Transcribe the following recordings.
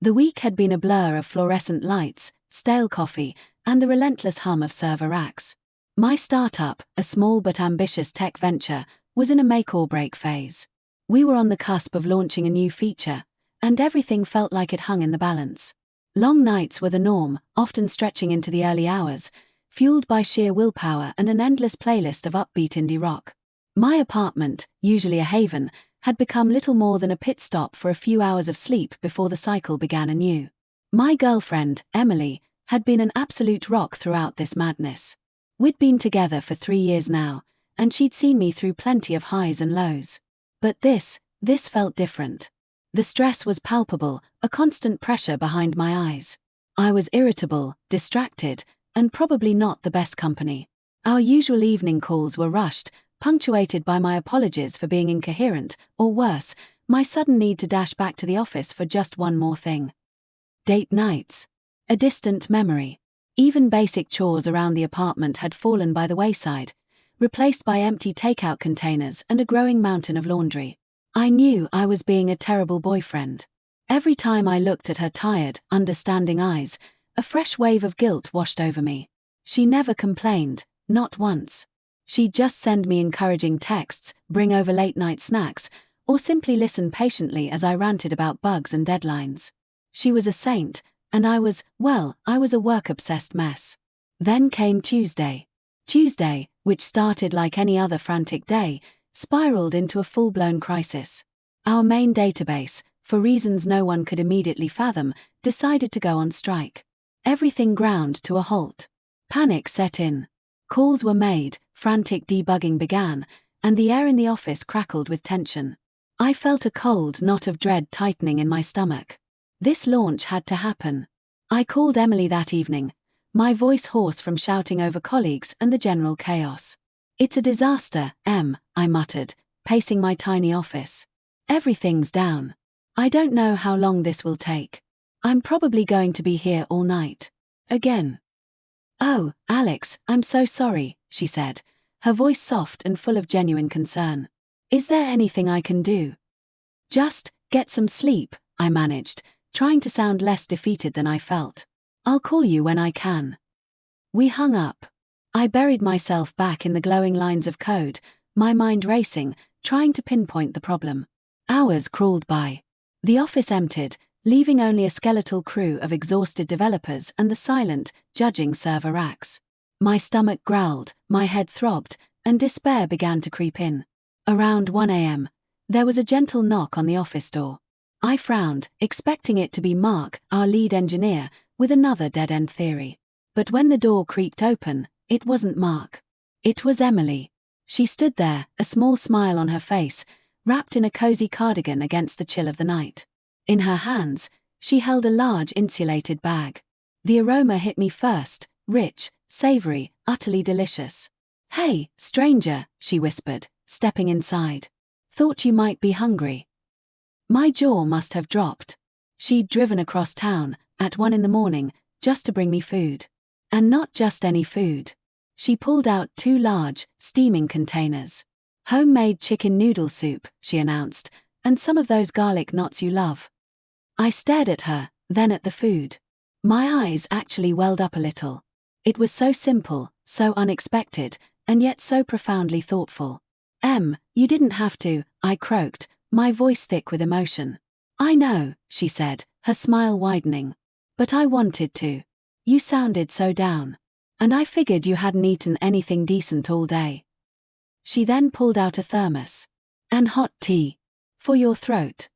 The week had been a blur of fluorescent lights, stale coffee, and the relentless hum of server racks. My startup, a small but ambitious tech venture, was in a make-or-break phase. We were on the cusp of launching a new feature, and everything felt like it hung in the balance. Long nights were the norm, often stretching into the early hours, fueled by sheer willpower and an endless playlist of upbeat indie rock. My apartment, usually a haven, had become little more than a pit stop for a few hours of sleep before the cycle began anew. My girlfriend, Emily, had been an absolute rock throughout this madness. We'd been together for 3 years now, and she'd seen me through plenty of highs and lows. But this felt different. The stress was palpable, a constant pressure behind my eyes. I was irritable, distracted, and probably not the best company. Our usual evening calls were rushed, punctuated by my apologies for being incoherent, or worse, my sudden need to dash back to the office for just one more thing. Date nights. A distant memory. Even basic chores around the apartment had fallen by the wayside, replaced by empty takeout containers and a growing mountain of laundry. I knew I was being a terrible boyfriend. Every time I looked at her tired, understanding eyes, a fresh wave of guilt washed over me. She never complained, not once. She'd just send me encouraging texts, bring over late-night snacks, or simply listen patiently as I ranted about bugs and deadlines. She was a saint, and I was a work-obsessed mess. Then came Tuesday. Tuesday, which started like any other frantic day, spiraled into a full-blown crisis. Our main database, for reasons no one could immediately fathom, decided to go on strike. Everything ground to a halt. Panic set in. Calls were made, frantic debugging began, and the air in the office crackled with tension. I felt a cold knot of dread tightening in my stomach. This launch had to happen. I called Emily that evening, my voice hoarse from shouting over colleagues and the general chaos. "It's a disaster, Em," I muttered, pacing my tiny office. "Everything's down. I don't know how long this will take. I'm probably going to be here all night. Again." "Oh, Alex, I'm so sorry," she said, her voice soft and full of genuine concern. "Is there anything I can do?" "Just get some sleep," I managed, trying to sound less defeated than I felt. "I'll call you when I can." We hung up. I buried myself back in the glowing lines of code, my mind racing, trying to pinpoint the problem. Hours crawled by. The office emptied, leaving only a skeletal crew of exhausted developers and the silent, judging server racks. My stomach growled, my head throbbed, and despair began to creep in. Around 1 a.m., there was a gentle knock on the office door. I frowned, expecting it to be Mark, our lead engineer, with another dead-end theory. But when the door creaked open, it wasn't Mark. It was Emily. She stood there, a small smile on her face, wrapped in a cozy cardigan against the chill of the night. In her hands, she held a large insulated bag. The aroma hit me first, rich, savory, utterly delicious. "Hey, stranger," she whispered, stepping inside. "Thought you might be hungry." My jaw must have dropped. She'd driven across town, at 1 in the morning, just to bring me food. And not just any food. She pulled out 2 large, steaming containers. "Homemade chicken noodle soup," she announced, "and some of those garlic knots you love." I stared at her, then at the food. My eyes actually welled up a little. It was so simple, so unexpected, and yet so profoundly thoughtful. "Em, you didn't have to," I croaked, my voice thick with emotion. "I know," she said, her smile widening. "But I wanted to. You sounded so down. And I figured you hadn't eaten anything decent all day." She then pulled out a thermos. "And hot tea. For your throat."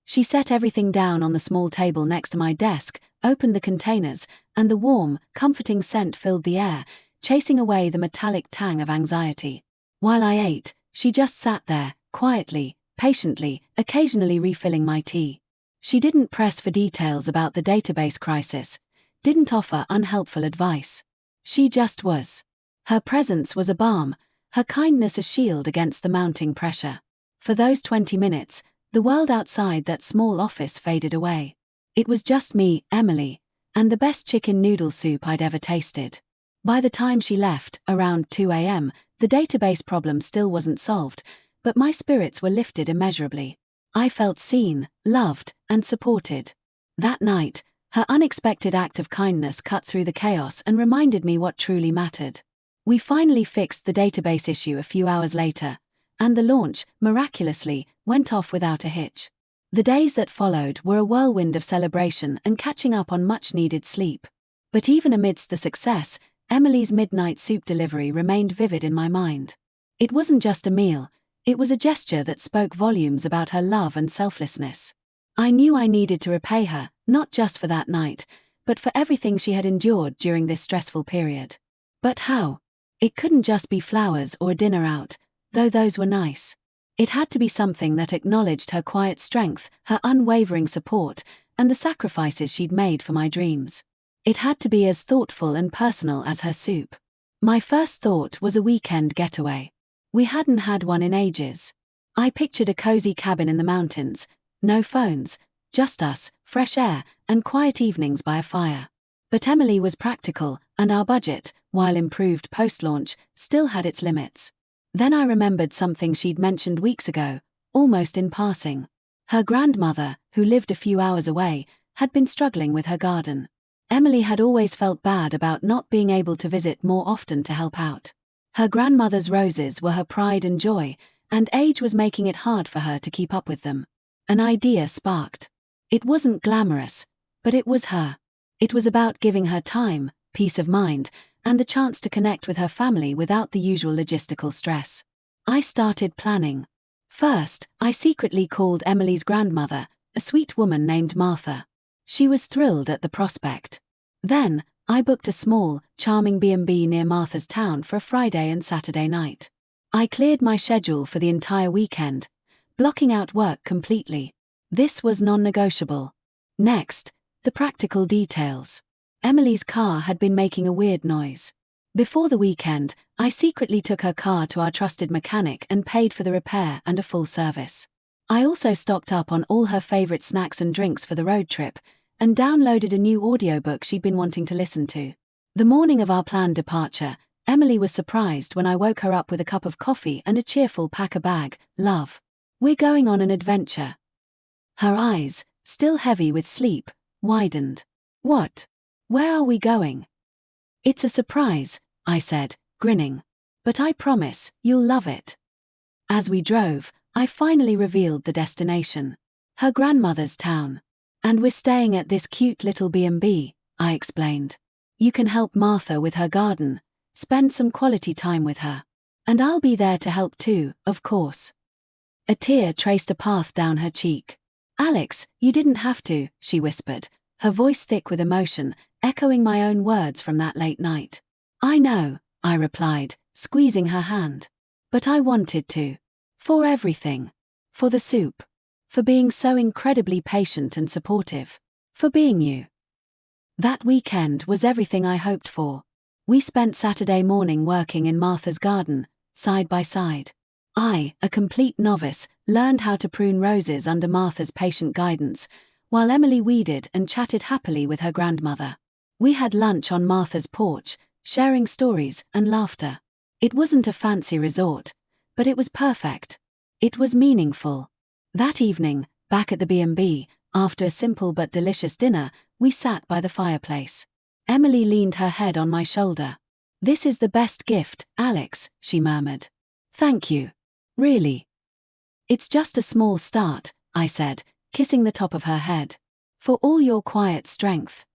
She set everything down on the small table next to my desk, opened the containers, and the warm, comforting scent filled the air, chasing away the metallic tang of anxiety. While I ate, she just sat there, quietly, patiently, occasionally refilling my tea. She didn't press for details about the database crisis, didn't offer unhelpful advice. She just was. Her presence was a balm, her kindness a shield against the mounting pressure. For those 20 minutes, the world outside that small office faded away. It was just me, Emily, and the best chicken noodle soup I'd ever tasted. By the time she left, around 2 a.m., the database problem still wasn't solved, but my spirits were lifted immeasurably. I felt seen, loved, and supported. That night, her unexpected act of kindness cut through the chaos and reminded me what truly mattered. We finally fixed the database issue a few hours later, and the launch, miraculously, went off without a hitch. The days that followed were a whirlwind of celebration and catching up on much-needed sleep. But even amidst the success, Emily's midnight soup delivery remained vivid in my mind. It wasn't just a meal, it was a gesture that spoke volumes about her love and selflessness. I knew I needed to repay her, not just for that night, but for everything she had endured during this stressful period. But how? It couldn't just be flowers or a dinner out, though those were nice. It had to be something that acknowledged her quiet strength, her unwavering support, and the sacrifices she'd made for my dreams. It had to be as thoughtful and personal as her soup. My first thought was a weekend getaway. We hadn't had one in ages. I pictured a cozy cabin in the mountains, no phones, just us, fresh air, and quiet evenings by a fire. But Emily was practical, and our budget, while improved post-launch, still had its limits. Then I remembered something she'd mentioned weeks ago, almost in passing. Her grandmother, who lived a few hours away, had been struggling with her garden. Emily had always felt bad about not being able to visit more often to help out. Her grandmother's roses were her pride and joy, and age was making it hard for her to keep up with them. An idea sparked. It wasn't glamorous, but it was her. It was about giving her time, peace of mind, and the chance to connect with her family without the usual logistical stress. I started planning. First, I secretly called Emily's grandmother, a sweet woman named Martha. She was thrilled at the prospect. Then, I booked a small, charming B&B near Martha's town for a Friday and Saturday night. I cleared my schedule for the entire weekend, blocking out work completely. This was non-negotiable. Next, the practical details. Emily's car had been making a weird noise. Before the weekend, I secretly took her car to our trusted mechanic and paid for the repair and a full service. I also stocked up on all her favorite snacks and drinks for the road trip, and downloaded a new audiobook she'd been wanting to listen to. The morning of our planned departure, Emily was surprised when I woke her up with a cup of coffee and a cheerful pack-a-bag. "Love, we're going on an adventure." Her eyes, still heavy with sleep, widened. "What? Where are we going?" "It's a surprise," I said, grinning. "But I promise, you'll love it." As we drove, I finally revealed the destination. Her grandmother's town. "And we're staying at this cute little B&B, I explained. "You can help Martha with her garden, spend some quality time with her. And I'll be there to help too, of course." A tear traced a path down her cheek. "Alex, you didn't have to," she whispered, her voice thick with emotion, echoing my own words from that late night. "I know," I replied, squeezing her hand. "But I wanted to. For everything. For the soup. For being so incredibly patient and supportive. For being you." That weekend was everything I hoped for. We spent Saturday morning working in Martha's garden, side by side. I, a complete novice, learned how to prune roses under Martha's patient guidance, while Emily weeded and chatted happily with her grandmother. We had lunch on Martha's porch, sharing stories and laughter. It wasn't a fancy resort, but it was perfect. It was meaningful. That evening, back at the B&B, after a simple but delicious dinner, we sat by the fireplace. Emily leaned her head on my shoulder. "This is the best gift, Alex," she murmured. "Thank you. Really." "It's just a small start," I said, kissing the top of her head. "For all your quiet strength."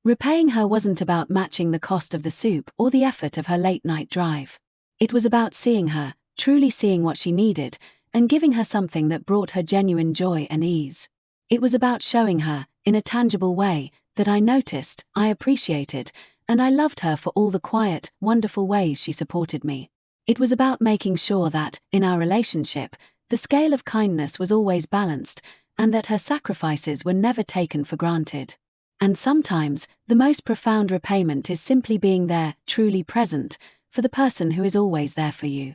Repaying her wasn't about matching the cost of the soup or the effort of her late-night drive. It was about seeing her, truly seeing what she needed, and giving her something that brought her genuine joy and ease. It was about showing her, in a tangible way, that I noticed, I appreciated, and I loved her for all the quiet, wonderful ways she supported me. It was about making sure that, in our relationship, the scale of kindness was always balanced, and that her sacrifices were never taken for granted. And sometimes, the most profound repayment is simply being there, truly present, for the person who is always there for you.